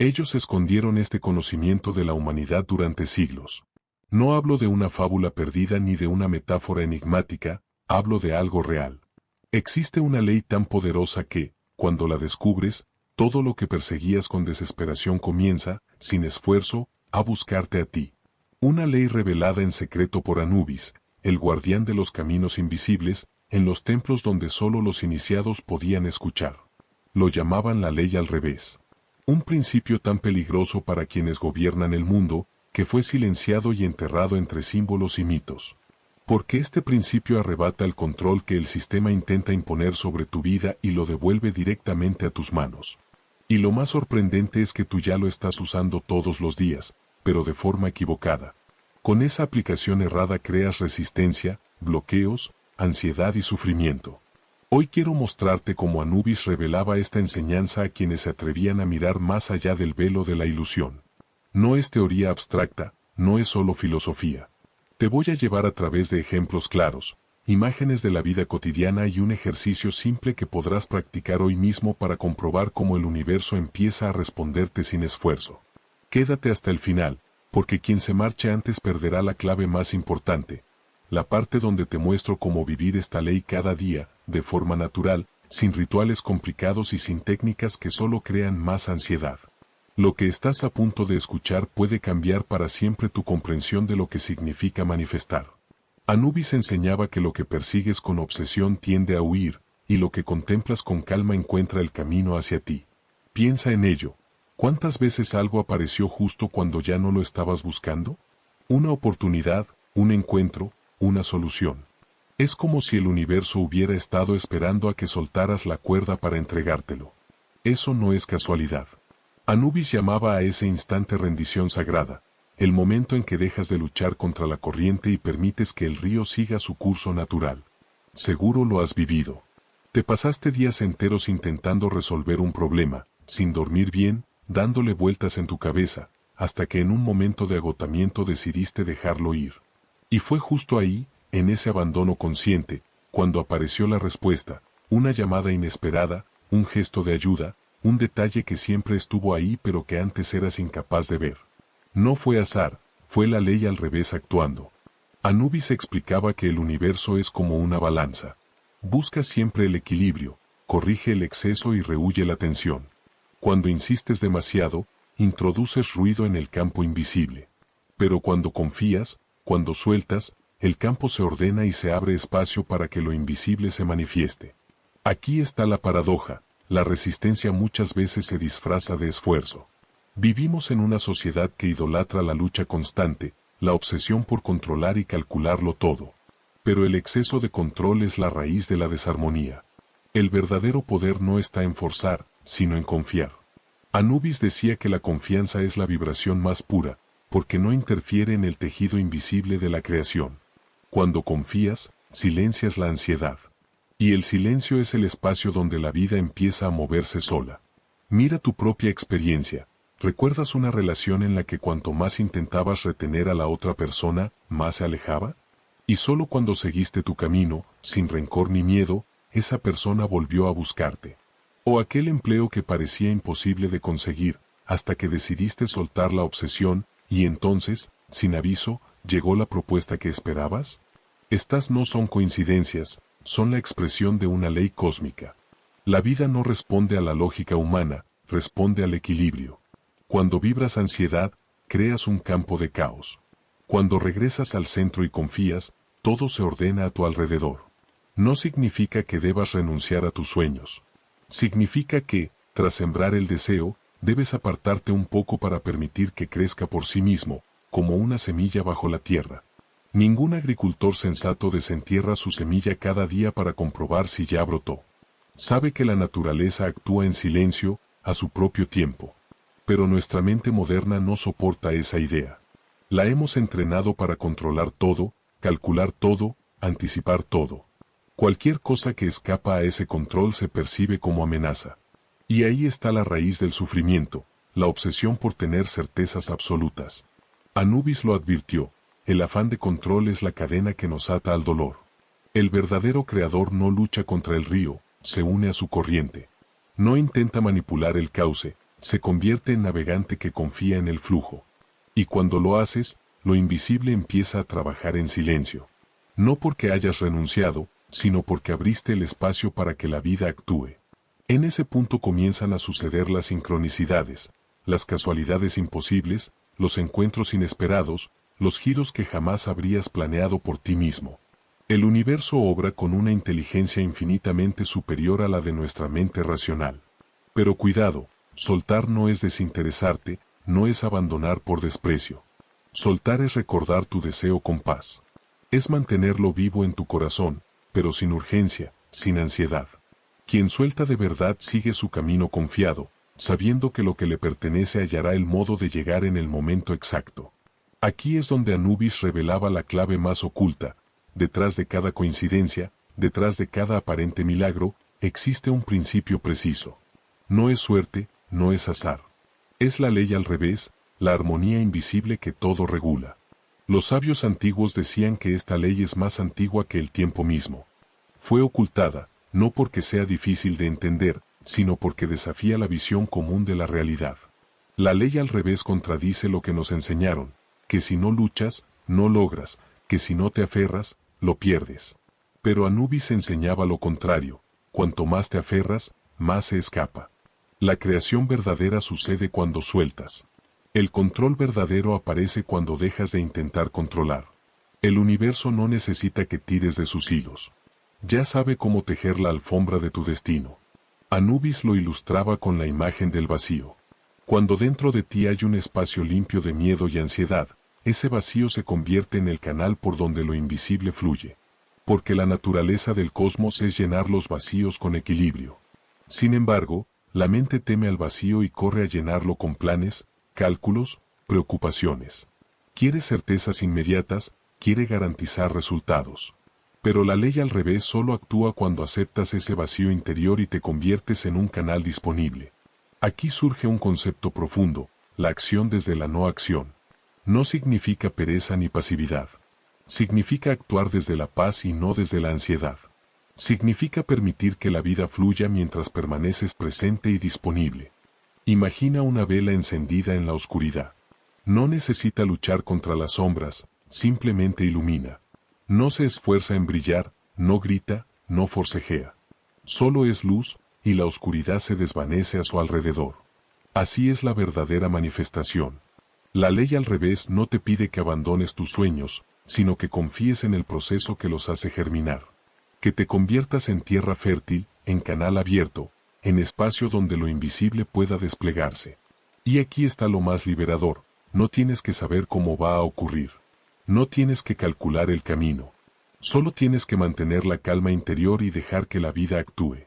Ellos escondieron este conocimiento de la humanidad durante siglos. No hablo de una fábula perdida ni de una metáfora enigmática, hablo de algo real. Existe una ley tan poderosa que, cuando la descubres, todo lo que perseguías con desesperación comienza, sin esfuerzo, a buscarte a ti. Una ley revelada en secreto por Anubis, el guardián de los caminos invisibles, en los templos donde solo los iniciados podían escuchar. Lo llamaban la ley al revés. Un principio tan peligroso para quienes gobiernan el mundo, que fue silenciado y enterrado entre símbolos y mitos. Porque este principio arrebata el control que el sistema intenta imponer sobre tu vida y lo devuelve directamente a tus manos. Y lo más sorprendente es que tú ya lo estás usando todos los días, pero de forma equivocada. Con esa aplicación errada creas resistencia, bloqueos, ansiedad y sufrimiento. Hoy quiero mostrarte cómo Anubis revelaba esta enseñanza a quienes se atrevían a mirar más allá del velo de la ilusión. No es teoría abstracta, no es solo filosofía. Te voy a llevar a través de ejemplos claros, imágenes de la vida cotidiana y un ejercicio simple que podrás practicar hoy mismo para comprobar cómo el universo empieza a responderte sin esfuerzo. Quédate hasta el final, porque quien se marche antes perderá la clave más importante, la parte donde te muestro cómo vivir esta ley cada día, de forma natural, sin rituales complicados y sin técnicas que solo crean más ansiedad. Lo que estás a punto de escuchar puede cambiar para siempre tu comprensión de lo que significa manifestar. Anubis enseñaba que lo que persigues con obsesión tiende a huir, y lo que contemplas con calma encuentra el camino hacia ti. Piensa en ello. ¿Cuántas veces algo apareció justo cuando ya no lo estabas buscando? Una oportunidad, un encuentro, una solución. Es como si el universo hubiera estado esperando a que soltaras la cuerda para entregártelo. Eso no es casualidad. Anubis llamaba a ese instante rendición sagrada, el momento en que dejas de luchar contra la corriente y permites que el río siga su curso natural. Seguro lo has vivido. Te pasaste días enteros intentando resolver un problema, sin dormir bien, dándole vueltas en tu cabeza, hasta que en un momento de agotamiento decidiste dejarlo ir. Y fue justo ahí, en ese abandono consciente, cuando apareció la respuesta, una llamada inesperada, un gesto de ayuda, un detalle que siempre estuvo ahí pero que antes eras incapaz de ver. No fue azar, fue la ley al revés actuando. Anubis explicaba que el universo es como una balanza. Busca siempre el equilibrio, corrige el exceso y rehúye la tensión. Cuando insistes demasiado, introduces ruido en el campo invisible. Pero cuando confías, cuando sueltas, el campo se ordena y se abre espacio para que lo invisible se manifieste. Aquí está la paradoja. La resistencia muchas veces se disfraza de esfuerzo. Vivimos en una sociedad que idolatra la lucha constante, la obsesión por controlar y calcularlo todo. Pero el exceso de control es la raíz de la desarmonía. El verdadero poder no está en forzar, sino en confiar. Anubis decía que la confianza es la vibración más pura, porque no interfiere en el tejido invisible de la creación. Cuando confías, silencias la ansiedad. Y el silencio es el espacio donde la vida empieza a moverse sola. Mira tu propia experiencia. ¿Recuerdas una relación en la que cuanto más intentabas retener a la otra persona, más se alejaba? Y solo cuando seguiste tu camino, sin rencor ni miedo, esa persona volvió a buscarte. O aquel empleo que parecía imposible de conseguir, hasta que decidiste soltar la obsesión, y entonces, sin aviso, llegó la propuesta que esperabas. Estas no son coincidencias, son la expresión de una ley cósmica. La vida no responde a la lógica humana, responde al equilibrio. Cuando vibras ansiedad, creas un campo de caos. Cuando regresas al centro y confías, todo se ordena a tu alrededor. No significa que debas renunciar a tus sueños. Significa que, tras sembrar el deseo, debes apartarte un poco para permitir que crezca por sí mismo, como una semilla bajo la tierra. Ningún agricultor sensato desentierra su semilla cada día para comprobar si ya brotó. Sabe que la naturaleza actúa en silencio, a su propio tiempo. Pero nuestra mente moderna no soporta esa idea. La hemos entrenado para controlar todo, calcular todo, anticipar todo. Cualquier cosa que escapa a ese control se percibe como amenaza. Y ahí está la raíz del sufrimiento, la obsesión por tener certezas absolutas. Anubis lo advirtió. El afán de control es la cadena que nos ata al dolor. El verdadero creador no lucha contra el río, se une a su corriente. No intenta manipular el cauce, se convierte en navegante que confía en el flujo. Y cuando lo haces, lo invisible empieza a trabajar en silencio. No porque hayas renunciado, sino porque abriste el espacio para que la vida actúe. En ese punto comienzan a suceder las sincronicidades, las casualidades imposibles, los encuentros inesperados, los giros que jamás habrías planeado por ti mismo. El universo obra con una inteligencia infinitamente superior a la de nuestra mente racional. Pero cuidado, soltar no es desinteresarte, no es abandonar por desprecio. Soltar es recordar tu deseo con paz. Es mantenerlo vivo en tu corazón, pero sin urgencia, sin ansiedad. Quien suelta de verdad sigue su camino confiado, sabiendo que lo que le pertenece hallará el modo de llegar en el momento exacto. Aquí es donde Anubis revelaba la clave más oculta. Detrás de cada coincidencia, detrás de cada aparente milagro, existe un principio preciso. No es suerte, no es azar. Es la ley al revés, la armonía invisible que todo regula. Los sabios antiguos decían que esta ley es más antigua que el tiempo mismo. Fue ocultada, no porque sea difícil de entender, sino porque desafía la visión común de la realidad. La ley al revés contradice lo que nos enseñaron, que si no luchas, no logras, que si no te aferras, lo pierdes. Pero Anubis enseñaba lo contrario, cuanto más te aferras, más se escapa. La creación verdadera sucede cuando sueltas. El control verdadero aparece cuando dejas de intentar controlar. El universo no necesita que tires de sus hilos. Ya sabe cómo tejer la alfombra de tu destino. Anubis lo ilustraba con la imagen del vacío. Cuando dentro de ti hay un espacio limpio de miedo y ansiedad, ese vacío se convierte en el canal por donde lo invisible fluye. Porque la naturaleza del cosmos es llenar los vacíos con equilibrio. Sin embargo, la mente teme al vacío y corre a llenarlo con planes, cálculos, preocupaciones. Quiere certezas inmediatas, quiere garantizar resultados. Pero la ley al revés solo actúa cuando aceptas ese vacío interior y te conviertes en un canal disponible. Aquí surge un concepto profundo, la acción desde la no acción. No significa pereza ni pasividad. Significa actuar desde la paz y no desde la ansiedad. Significa permitir que la vida fluya mientras permaneces presente y disponible. Imagina una vela encendida en la oscuridad. No necesita luchar contra las sombras, simplemente ilumina. No se esfuerza en brillar, no grita, no forcejea. Solo es luz, y la oscuridad se desvanece a su alrededor. Así es la verdadera manifestación. La ley al revés no te pide que abandones tus sueños, sino que confíes en el proceso que los hace germinar. Que te conviertas en tierra fértil, en canal abierto, en espacio donde lo invisible pueda desplegarse. Y aquí está lo más liberador, no tienes que saber cómo va a ocurrir. No tienes que calcular el camino. Solo tienes que mantener la calma interior y dejar que la vida actúe.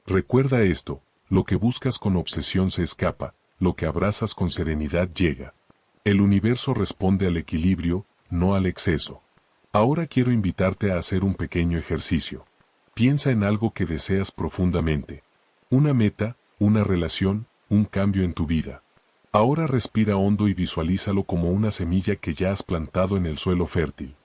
Recuerda esto, lo que buscas con obsesión se escapa, lo que abrazas con serenidad llega. El universo responde al equilibrio, no al exceso. Ahora quiero invitarte a hacer un pequeño ejercicio. Piensa en algo que deseas profundamente. Una meta, una relación, un cambio en tu vida. Ahora respira hondo y visualízalo como una semilla que ya has plantado en el suelo fértil.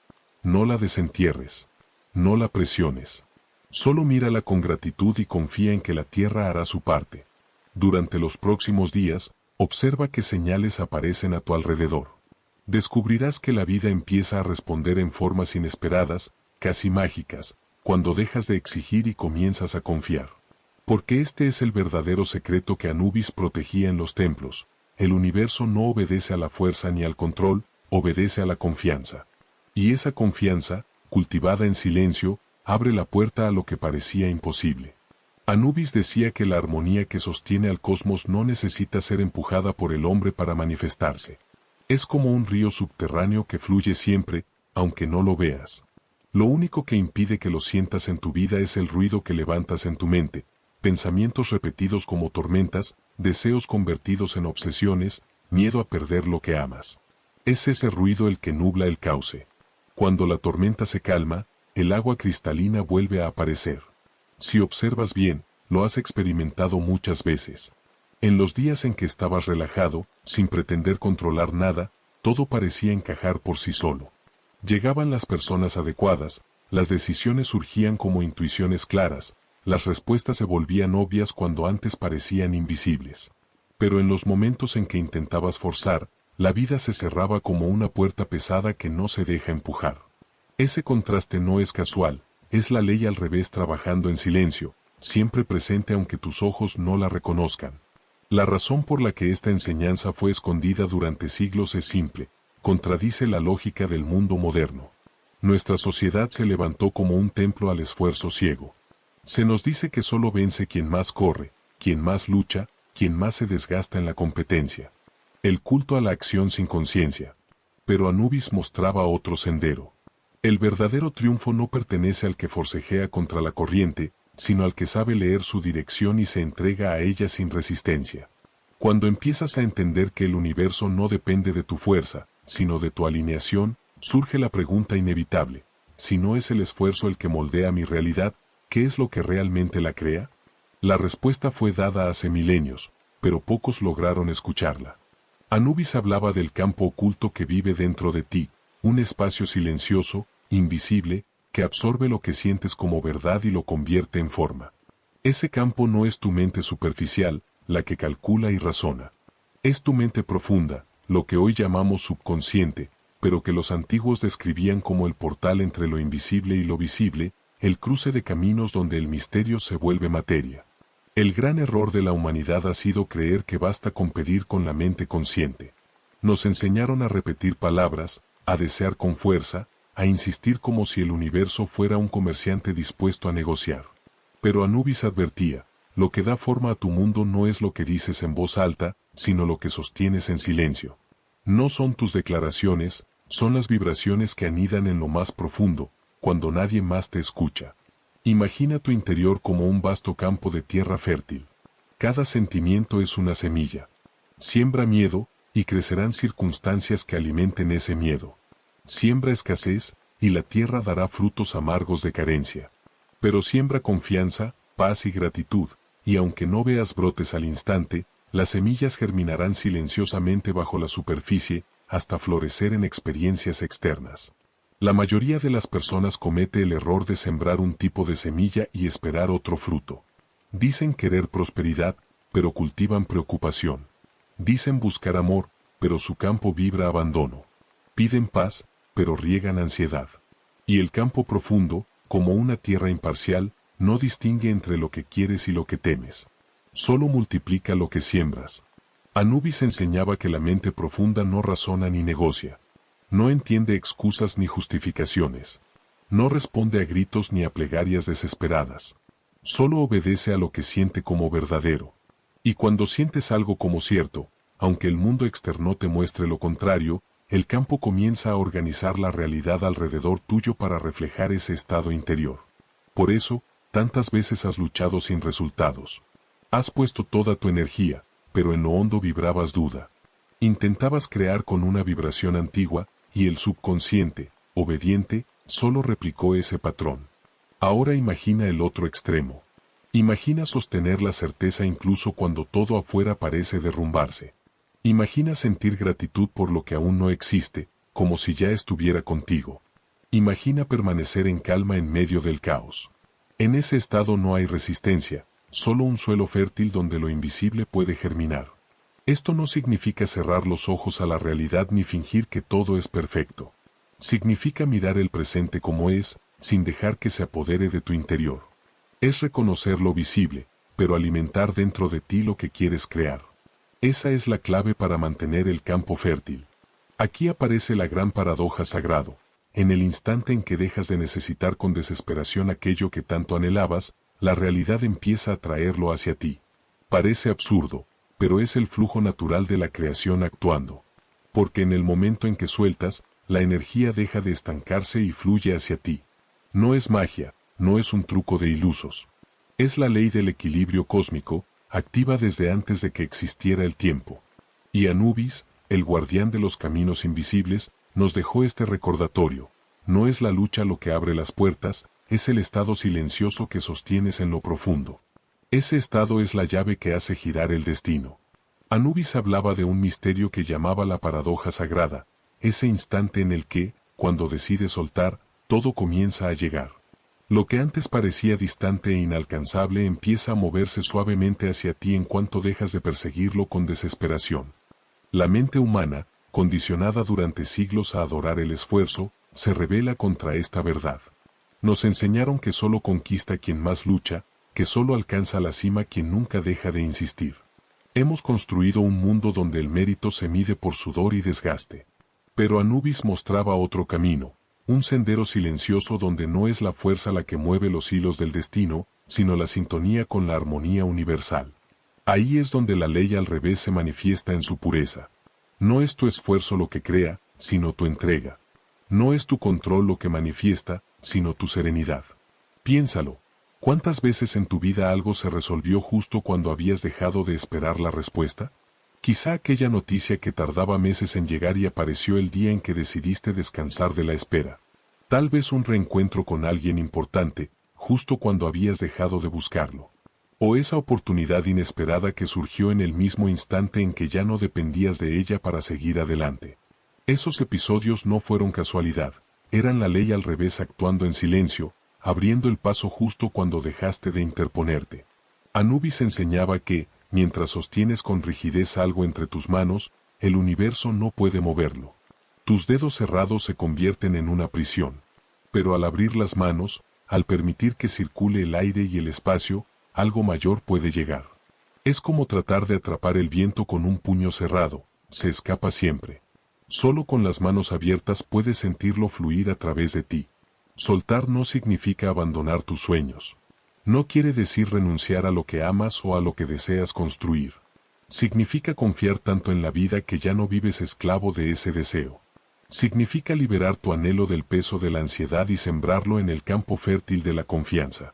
No la desentierres. No la presiones. Solo mírala con gratitud y confía en que la tierra hará su parte. Durante los próximos días, observa qué señales aparecen a tu alrededor. Descubrirás que la vida empieza a responder en formas inesperadas, casi mágicas, cuando dejas de exigir y comienzas a confiar. Porque este es el verdadero secreto que Anubis protegía en los templos. El universo no obedece a la fuerza ni al control, obedece a la confianza. Y esa confianza, cultivada en silencio, abre la puerta a lo que parecía imposible. Anubis decía que la armonía que sostiene al cosmos no necesita ser empujada por el hombre para manifestarse. Es como un río subterráneo que fluye siempre, aunque no lo veas. Lo único que impide que lo sientas en tu vida es el ruido que levantas en tu mente, pensamientos repetidos como tormentas, deseos convertidos en obsesiones, miedo a perder lo que amas. Es ese ruido el que nubla el cauce. Cuando la tormenta se calma, el agua cristalina vuelve a aparecer. Si observas bien, lo has experimentado muchas veces. En los días en que estabas relajado, sin pretender controlar nada, todo parecía encajar por sí solo. Llegaban las personas adecuadas, las decisiones surgían como intuiciones claras, las respuestas se volvían obvias cuando antes parecían invisibles. Pero en los momentos en que intentabas forzar, la vida se cerraba como una puerta pesada que no se deja empujar. Ese contraste no es casual, es la ley al revés trabajando en silencio, siempre presente aunque tus ojos no la reconozcan. La razón por la que esta enseñanza fue escondida durante siglos es simple, contradice la lógica del mundo moderno. Nuestra sociedad se levantó como un templo al esfuerzo ciego. Se nos dice que solo vence quien más corre, quien más lucha, quien más se desgasta en la competencia. El culto a la acción sin conciencia. Pero Anubis mostraba otro sendero. El verdadero triunfo no pertenece al que forcejea contra la corriente, sino al que sabe leer su dirección y se entrega a ella sin resistencia. Cuando empiezas a entender que el universo no depende de tu fuerza, sino de tu alineación, surge la pregunta inevitable: si no es el esfuerzo el que moldea mi realidad, ¿qué es lo que realmente la crea? La respuesta fue dada hace milenios, pero pocos lograron escucharla. Anubis hablaba del campo oculto que vive dentro de ti, un espacio silencioso, invisible, que absorbe lo que sientes como verdad y lo convierte en forma. Ese campo no es tu mente superficial, la que calcula y razona. Es tu mente profunda, lo que hoy llamamos subconsciente, pero que los antiguos describían como el portal entre lo invisible y lo visible, el cruce de caminos donde el misterio se vuelve materia. El gran error de la humanidad ha sido creer que basta con pedir con la mente consciente. Nos enseñaron a repetir palabras, a desear con fuerza, a insistir como si el universo fuera un comerciante dispuesto a negociar. Pero Anubis advertía: lo que da forma a tu mundo no es lo que dices en voz alta, sino lo que sostienes en silencio. No son tus declaraciones, son las vibraciones que anidan en lo más profundo, cuando nadie más te escucha. Imagina tu interior como un vasto campo de tierra fértil. Cada sentimiento es una semilla. Siembra miedo, y crecerán circunstancias que alimenten ese miedo. Siembra escasez, y la tierra dará frutos amargos de carencia. Pero siembra confianza, paz y gratitud, y aunque no veas brotes al instante, las semillas germinarán silenciosamente bajo la superficie, hasta florecer en experiencias externas. La mayoría de las personas comete el error de sembrar un tipo de semilla y esperar otro fruto. Dicen querer prosperidad, pero cultivan preocupación. Dicen buscar amor, pero su campo vibra abandono. Piden paz, pero riegan ansiedad. Y el campo profundo, como una tierra imparcial, no distingue entre lo que quieres y lo que temes. Solo multiplica lo que siembras. Anubis enseñaba que la mente profunda no razona ni negocia. No entiende excusas ni justificaciones. No responde a gritos ni a plegarias desesperadas. Solo obedece a lo que siente como verdadero. Y cuando sientes algo como cierto, aunque el mundo externo te muestre lo contrario, el campo comienza a organizar la realidad alrededor tuyo para reflejar ese estado interior. Por eso, tantas veces has luchado sin resultados. Has puesto toda tu energía, pero en lo hondo vibrabas duda. Intentabas crear con una vibración antigua, y el subconsciente, obediente, solo replicó ese patrón. Ahora imagina el otro extremo. Imagina sostener la certeza incluso cuando todo afuera parece derrumbarse. Imagina sentir gratitud por lo que aún no existe, como si ya estuviera contigo. Imagina permanecer en calma en medio del caos. En ese estado no hay resistencia, solo un suelo fértil donde lo invisible puede germinar. Esto no significa cerrar los ojos a la realidad ni fingir que todo es perfecto. Significa mirar el presente como es, sin dejar que se apodere de tu interior. Es reconocer lo visible, pero alimentar dentro de ti lo que quieres crear. Esa es la clave para mantener el campo fértil. Aquí aparece la gran paradoja sagrado. En el instante en que dejas de necesitar con desesperación aquello que tanto anhelabas, la realidad empieza a traerlo hacia ti. Parece absurdo, pero es el flujo natural de la creación actuando. Porque en el momento en que sueltas, la energía deja de estancarse y fluye hacia ti. No es magia, no es un truco de ilusos. Es la ley del equilibrio cósmico, activa desde antes de que existiera el tiempo. Y Anubis, el guardián de los caminos invisibles, nos dejó este recordatorio. No es la lucha lo que abre las puertas, es el estado silencioso que sostienes en lo profundo. Ese estado es la llave que hace girar el destino. Anubis hablaba de un misterio que llamaba la paradoja sagrada, ese instante en el que, cuando decides soltar, todo comienza a llegar. Lo que antes parecía distante e inalcanzable empieza a moverse suavemente hacia ti en cuanto dejas de perseguirlo con desesperación. La mente humana, condicionada durante siglos a adorar el esfuerzo, se rebela contra esta verdad. Nos enseñaron que solo conquista quien más lucha, que solo alcanza la cima quien nunca deja de insistir. Hemos construido un mundo donde el mérito se mide por sudor y desgaste. Pero Anubis mostraba otro camino, un sendero silencioso donde no es la fuerza la que mueve los hilos del destino, sino la sintonía con la armonía universal. Ahí es donde la ley al revés se manifiesta en su pureza. No es tu esfuerzo lo que crea, sino tu entrega. No es tu control lo que manifiesta, sino tu serenidad. Piénsalo. ¿Cuántas veces en tu vida algo se resolvió justo cuando habías dejado de esperar la respuesta? Quizá aquella noticia que tardaba meses en llegar y apareció el día en que decidiste descansar de la espera. Tal vez un reencuentro con alguien importante, justo cuando habías dejado de buscarlo. O esa oportunidad inesperada que surgió en el mismo instante en que ya no dependías de ella para seguir adelante. Esos episodios no fueron casualidad, eran la ley al revés actuando en silencio, abriendo el paso justo cuando dejaste de interponerte. Anubis enseñaba que, mientras sostienes con rigidez algo entre tus manos, el universo no puede moverlo. Tus dedos cerrados se convierten en una prisión. Pero al abrir las manos, al permitir que circule el aire y el espacio, algo mayor puede llegar. Es como tratar de atrapar el viento con un puño cerrado, se escapa siempre. Solo con las manos abiertas puedes sentirlo fluir a través de ti. Soltar no significa abandonar tus sueños. No quiere decir renunciar a lo que amas o a lo que deseas construir. Significa confiar tanto en la vida que ya no vives esclavo de ese deseo. Significa liberar tu anhelo del peso de la ansiedad y sembrarlo en el campo fértil de la confianza.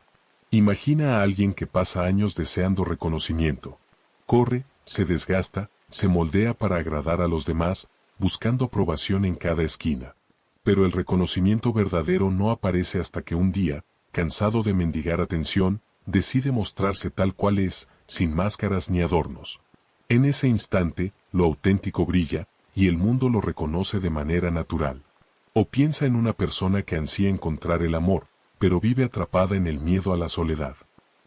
Imagina a alguien que pasa años deseando reconocimiento. Corre, se desgasta, se moldea para agradar a los demás, buscando aprobación en cada esquina. Pero el reconocimiento verdadero no aparece hasta que un día, cansado de mendigar atención, decide mostrarse tal cual es, sin máscaras ni adornos. En ese instante, lo auténtico brilla, y el mundo lo reconoce de manera natural. O piensa en una persona que ansía encontrar el amor, pero vive atrapada en el miedo a la soledad.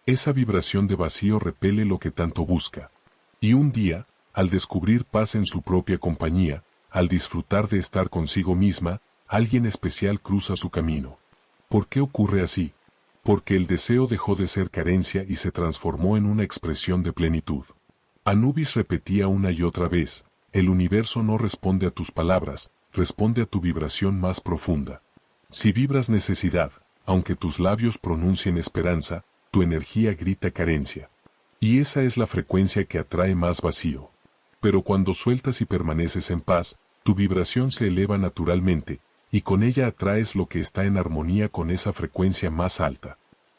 Esa vibración de vacío repele lo que tanto busca. Y un día, al descubrir paz en su propia compañía, al disfrutar de estar consigo misma, alguien especial cruza su camino. ¿Por qué ocurre así? Porque el deseo dejó de ser carencia y se transformó en una expresión de plenitud. Anubis repetía una y otra vez, el universo no responde a tus palabras, responde a tu vibración más profunda. Si vibras necesidad, aunque tus labios pronuncien esperanza, tu energía grita carencia. Y esa es la frecuencia que atrae más vacío. Pero cuando sueltas y permaneces en paz, tu vibración se eleva naturalmente, y con ella atraes lo que está en armonía con esa frecuencia más alta.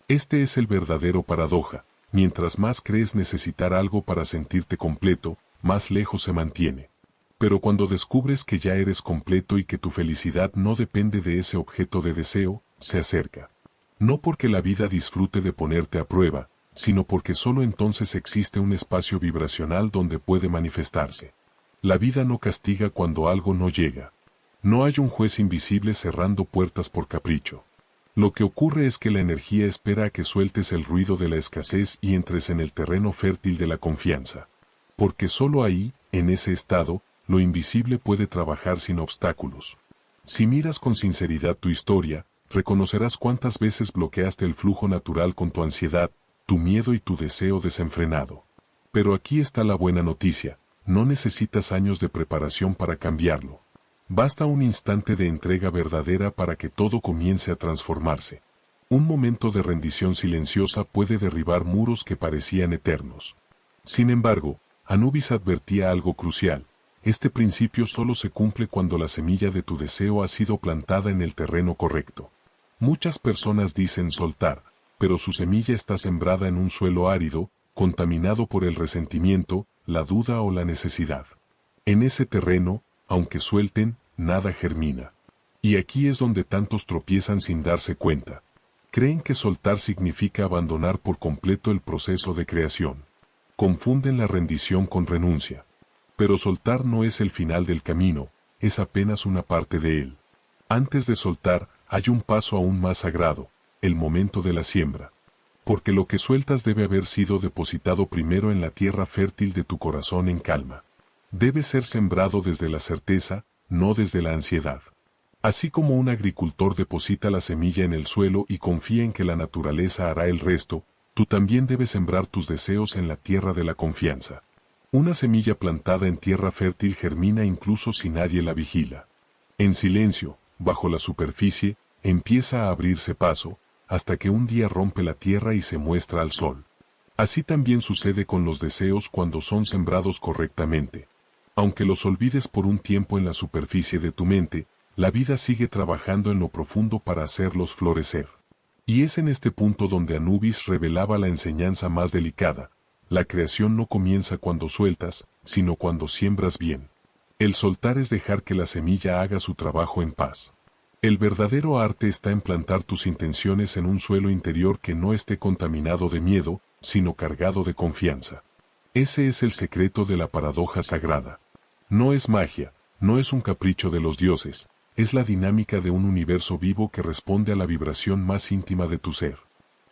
Este es el verdadero paradoja, mientras más crees necesitar algo para sentirte completo, más lejos se mantiene. Pero cuando descubres que ya eres completo y que tu felicidad no depende de ese objeto de deseo, se acerca. No porque la vida disfrute de ponerte a prueba, sino porque solo entonces existe un espacio vibracional donde puede manifestarse. La vida no castiga cuando algo no llega. No hay un juez invisible cerrando puertas por capricho. Lo que ocurre es que la energía espera a que sueltes el ruido de la escasez y entres en el terreno fértil de la confianza. Porque solo ahí, en ese estado, lo invisible puede trabajar sin obstáculos. Si miras con sinceridad tu historia, reconocerás cuántas veces bloqueaste el flujo natural con tu ansiedad, tu miedo y tu deseo desenfrenado. Pero aquí está la buena noticia, no necesitas años de preparación para cambiarlo. Basta un instante de entrega verdadera para que todo comience a transformarse. Un momento de rendición silenciosa puede derribar muros que parecían eternos. Sin embargo, Anubis advertía algo crucial. Este principio solo se cumple cuando la semilla de tu deseo ha sido plantada en el terreno correcto. Muchas personas dicen soltar, pero su semilla está sembrada en un suelo árido, contaminado por el resentimiento, la duda o la necesidad. En ese terreno, aunque suelten, nada germina. Y aquí es donde tantos tropiezan sin darse cuenta. Creen que soltar significa abandonar por completo el proceso de creación. Confunden la rendición con renuncia. Pero soltar no es el final del camino, es apenas una parte de él. Antes de soltar, hay un paso aún más sagrado, el momento de la siembra. Porque lo que sueltas debe haber sido depositado primero en la tierra fértil de tu corazón en calma. Debe ser sembrado desde la certeza, no desde la ansiedad. Así como un agricultor deposita la semilla en el suelo y confía en que la naturaleza hará el resto, tú también debes sembrar tus deseos en la tierra de la confianza. Una semilla plantada en tierra fértil germina incluso si nadie la vigila. En silencio, bajo la superficie, empieza a abrirse paso, hasta que un día rompe la tierra y se muestra al sol. Así también sucede con los deseos cuando son sembrados correctamente. Aunque los olvides por un tiempo en la superficie de tu mente, la vida sigue trabajando en lo profundo para hacerlos florecer. Y es en este punto donde Anubis revelaba la enseñanza más delicada. La creación no comienza cuando sueltas, sino cuando siembras bien. El soltar es dejar que la semilla haga su trabajo en paz. El verdadero arte está en plantar tus intenciones en un suelo interior que no esté contaminado de miedo, sino cargado de confianza. Ese es el secreto de la paradoja sagrada. No es magia, no es un capricho de los dioses, es la dinámica de un universo vivo que responde a la vibración más íntima de tu ser.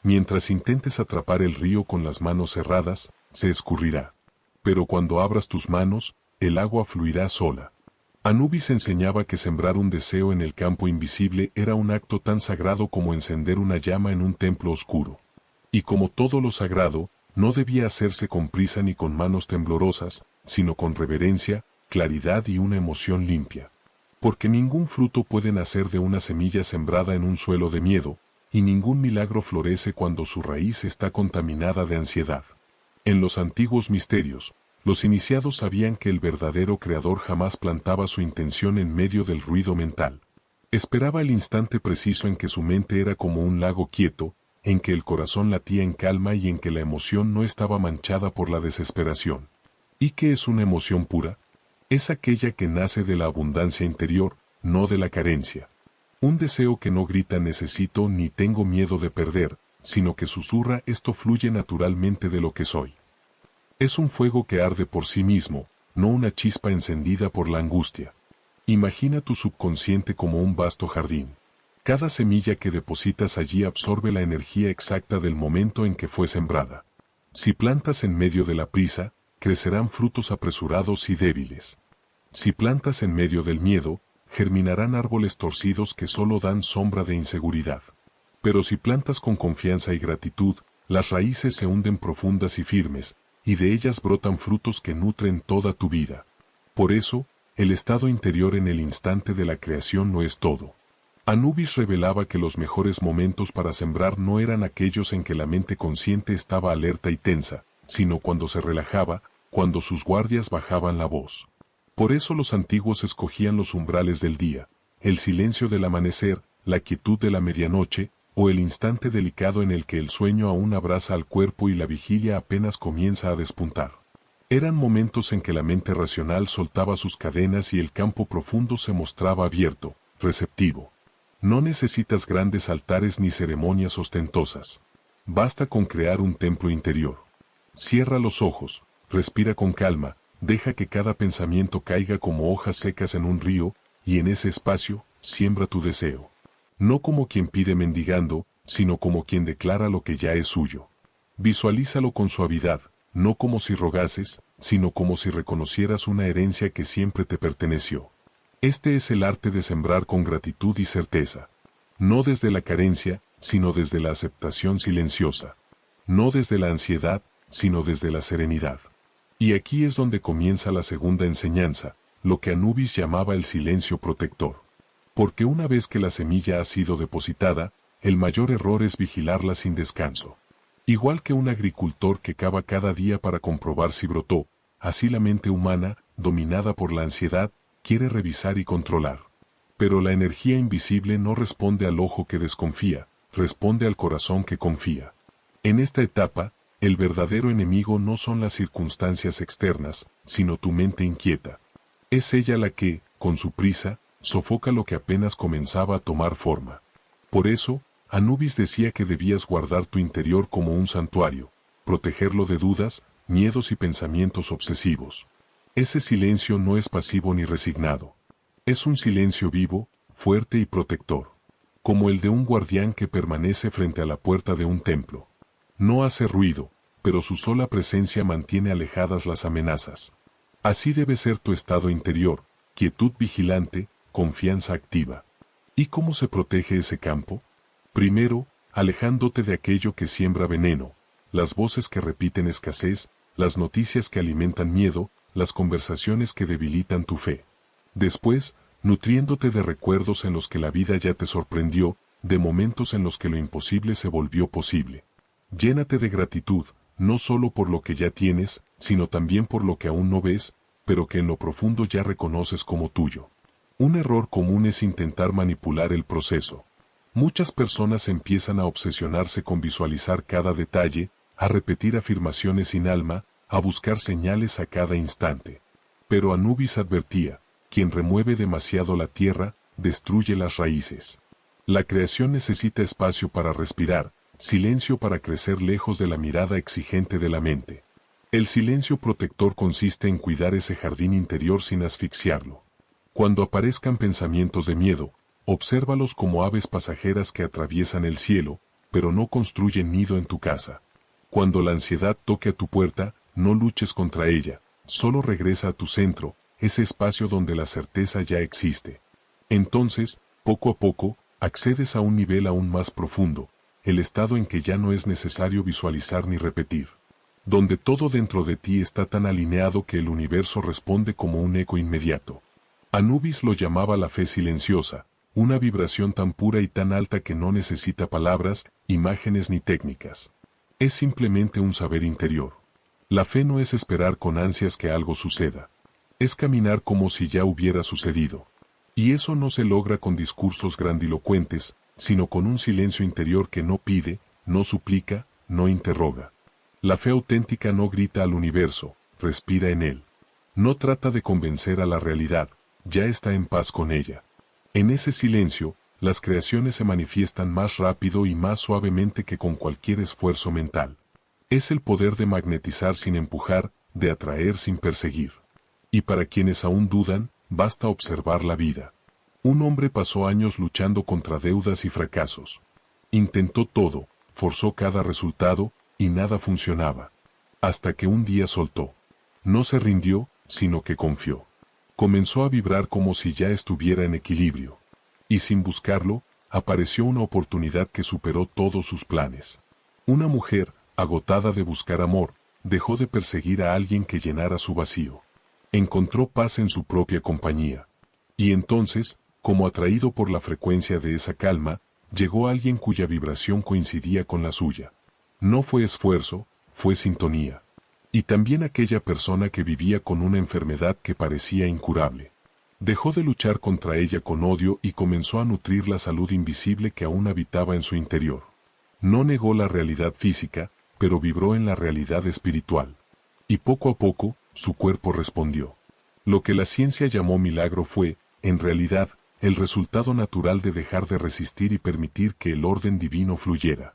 Mientras intentes atrapar el río con las manos cerradas, se escurrirá. Pero cuando abras tus manos, el agua fluirá sola. Anubis enseñaba que sembrar un deseo en el campo invisible era un acto tan sagrado como encender una llama en un templo oscuro. Y como todo lo sagrado, no debía hacerse con prisa ni con manos temblorosas, sino con reverencia, claridad y una emoción limpia. Porque ningún fruto puede nacer de una semilla sembrada en un suelo de miedo, y ningún milagro florece cuando su raíz está contaminada de ansiedad. En los antiguos misterios, los iniciados sabían que el verdadero creador jamás plantaba su intención en medio del ruido mental. Esperaba el instante preciso en que su mente era como un lago quieto, en que el corazón latía en calma y en que la emoción no estaba manchada por la desesperación. ¿Y qué es una emoción pura? Es aquella que nace de la abundancia interior, no de la carencia. Un deseo que no grita necesito ni tengo miedo de perder, sino que susurra esto fluye naturalmente de lo que soy. Es un fuego que arde por sí mismo, no una chispa encendida por la angustia. Imagina tu subconsciente como un vasto jardín. Cada semilla que depositas allí absorbe la energía exacta del momento en que fue sembrada. Si plantas en medio de la prisa, crecerán frutos apresurados y débiles. Si plantas en medio del miedo, germinarán árboles torcidos que solo dan sombra de inseguridad. Pero si plantas con confianza y gratitud, las raíces se hunden profundas y firmes, y de ellas brotan frutos que nutren toda tu vida. Por eso, el estado interior en el instante de la creación no es todo. Anubis revelaba que los mejores momentos para sembrar no eran aquellos en que la mente consciente estaba alerta y tensa, sino cuando se relajaba, cuando sus guardias bajaban la voz. Por eso los antiguos escogían los umbrales del día, el silencio del amanecer, la quietud de la medianoche, o el instante delicado en el que el sueño aún abraza al cuerpo y la vigilia apenas comienza a despuntar. Eran momentos en que la mente racional soltaba sus cadenas y el campo profundo se mostraba abierto, receptivo. No necesitas grandes altares ni ceremonias ostentosas. Basta con crear un templo interior. Cierra los ojos, respira con calma, deja que cada pensamiento caiga como hojas secas en un río, y en ese espacio, siembra tu deseo. No como quien pide mendigando, sino como quien declara lo que ya es suyo. Visualízalo con suavidad, no como si rogases, sino como si reconocieras una herencia que siempre te perteneció. Este es el arte de sembrar con gratitud y certeza. No desde la carencia, sino desde la aceptación silenciosa. No desde la ansiedad, sino desde la serenidad. Y aquí es donde comienza la segunda enseñanza, lo que Anubis llamaba el silencio protector. Porque una vez que la semilla ha sido depositada, el mayor error es vigilarla sin descanso. Igual que un agricultor que cava cada día para comprobar si brotó, así la mente humana, dominada por la ansiedad, quiere revisar y controlar. Pero la energía invisible no responde al ojo que desconfía, responde al corazón que confía. En esta etapa, el verdadero enemigo no son las circunstancias externas, sino tu mente inquieta. Es ella la que, con su prisa, sofoca lo que apenas comenzaba a tomar forma. Por eso, Anubis decía que debías guardar tu interior como un santuario, protegerlo de dudas, miedos y pensamientos obsesivos. Ese silencio no es pasivo ni resignado. Es un silencio vivo, fuerte y protector. como el de un guardián que permanece frente a la puerta de un templo. No hace ruido, pero su sola presencia mantiene alejadas las amenazas. Así debe ser tu estado interior, quietud vigilante, confianza activa. ¿Y cómo se protege ese campo? Primero, alejándote de aquello que siembra veneno, las voces que repiten escasez, las noticias que alimentan miedo, las conversaciones que debilitan tu fe. Después, nutriéndote de recuerdos en los que la vida ya te sorprendió, de momentos en los que lo imposible se volvió posible. Llénate de gratitud, no solo por lo que ya tienes, sino también por lo que aún no ves, pero que en lo profundo ya reconoces como tuyo. Un error común es intentar manipular el proceso. Muchas personas empiezan a obsesionarse con visualizar cada detalle, a repetir afirmaciones sin alma, a buscar señales a cada instante. Pero Anubis advertía, quien remueve demasiado la tierra, destruye las raíces. La creación necesita espacio para respirar, silencio para crecer lejos de la mirada exigente de la mente. El silencio protector consiste en cuidar ese jardín interior sin asfixiarlo. Cuando aparezcan pensamientos de miedo, obsérvalos como aves pasajeras que atraviesan el cielo, pero no construyen nido en tu casa. Cuando la ansiedad toque a tu puerta, no luches contra ella, solo regresa a tu centro, ese espacio donde la certeza ya existe. Entonces, poco a poco, accedes a un nivel aún más profundo, el estado en que ya no es necesario visualizar ni repetir. Donde todo dentro de ti está tan alineado que el universo responde como un eco inmediato. Anubis lo llamaba la fe silenciosa, una vibración tan pura y tan alta que no necesita palabras, imágenes ni técnicas. Es simplemente un saber interior. La fe no es esperar con ansias que algo suceda. Es caminar como si ya hubiera sucedido. Y eso no se logra con discursos grandilocuentes, sino con un silencio interior que no pide, no suplica, no interroga. La fe auténtica no grita al universo, respira en él. No trata de convencer a la realidad, ya está en paz con ella. En ese silencio, las creaciones se manifiestan más rápido y más suavemente que con cualquier esfuerzo mental. Es el poder de magnetizar sin empujar, de atraer sin perseguir. Y para quienes aún dudan, basta observar la vida. Un hombre pasó años luchando contra deudas y fracasos. Intentó todo, forzó cada resultado, y nada funcionaba. Hasta que un día soltó. No se rindió, sino que confió. Comenzó a vibrar como si ya estuviera en equilibrio. Y sin buscarlo, apareció una oportunidad que superó todos sus planes. Una mujer, agotada de buscar amor, dejó de perseguir a alguien que llenara su vacío. Encontró paz en su propia compañía. Y entonces, como atraído por la frecuencia de esa calma, llegó alguien cuya vibración coincidía con la suya. No fue esfuerzo, fue sintonía. Y también aquella persona que vivía con una enfermedad que parecía incurable. Dejó de luchar contra ella con odio y comenzó a nutrir la salud invisible que aún habitaba en su interior. No negó la realidad física, pero vibró en la realidad espiritual. Y poco a poco, su cuerpo respondió. Lo que la ciencia llamó milagro fue, en realidad, el resultado natural de dejar de resistir y permitir que el orden divino fluyera.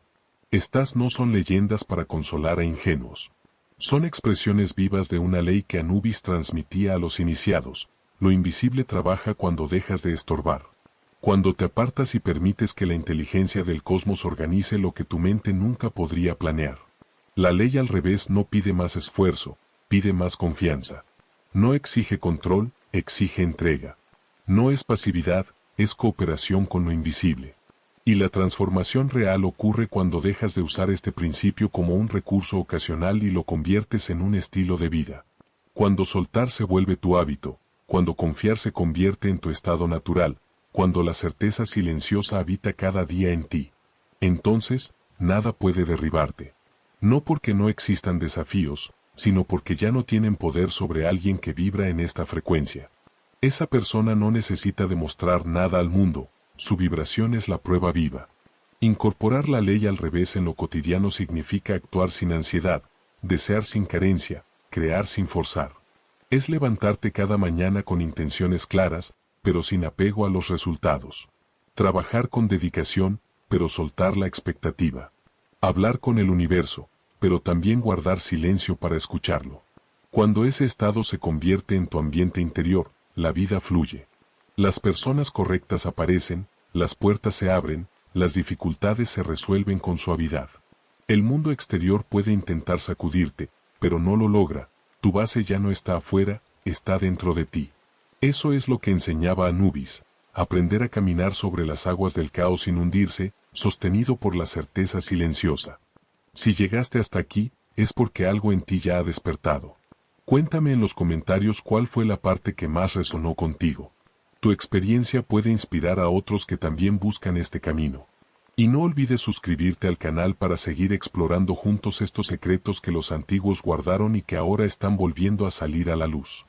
Estas no son leyendas para consolar a ingenuos. Son expresiones vivas de una ley que Anubis transmitía a los iniciados. Lo invisible trabaja cuando dejas de estorbar. Cuando te apartas y permites que la inteligencia del cosmos organice lo que tu mente nunca podría planear. La ley al revés no pide más esfuerzo, pide más confianza. No exige control, exige entrega. No es pasividad, es cooperación con lo invisible. Y la transformación real ocurre cuando dejas de usar este principio como un recurso ocasional y lo conviertes en un estilo de vida. Cuando soltar se vuelve tu hábito, cuando confiar se convierte en tu estado natural, cuando la certeza silenciosa habita cada día en ti. Entonces, nada puede derribarte. No porque no existan desafíos, sino porque ya no tienen poder sobre alguien que vibra en esta frecuencia. Esa persona no necesita demostrar nada al mundo. Su vibración es la prueba viva. Incorporar la ley al revés en lo cotidiano significa actuar sin ansiedad, desear sin carencia, crear sin forzar. Es levantarte cada mañana con intenciones claras, pero sin apego a los resultados. Trabajar con dedicación, pero soltar la expectativa. Hablar con el universo, pero también guardar silencio para escucharlo. Cuando ese estado se convierte en tu ambiente interior, la vida fluye. Las personas correctas aparecen, las puertas se abren, las dificultades se resuelven con suavidad. El mundo exterior puede intentar sacudirte, pero no lo logra, tu base ya no está afuera, está dentro de ti. Eso es lo que enseñaba Anubis, aprender a caminar sobre las aguas del caos sin hundirse, sostenido por la certeza silenciosa. Si llegaste hasta aquí, es porque algo en ti ya ha despertado. Cuéntame en los comentarios cuál fue la parte que más resonó contigo. Tu experiencia puede inspirar a otros que también buscan este camino. Y no olvides suscribirte al canal para seguir explorando juntos estos secretos que los antiguos guardaron y que ahora están volviendo a salir a la luz.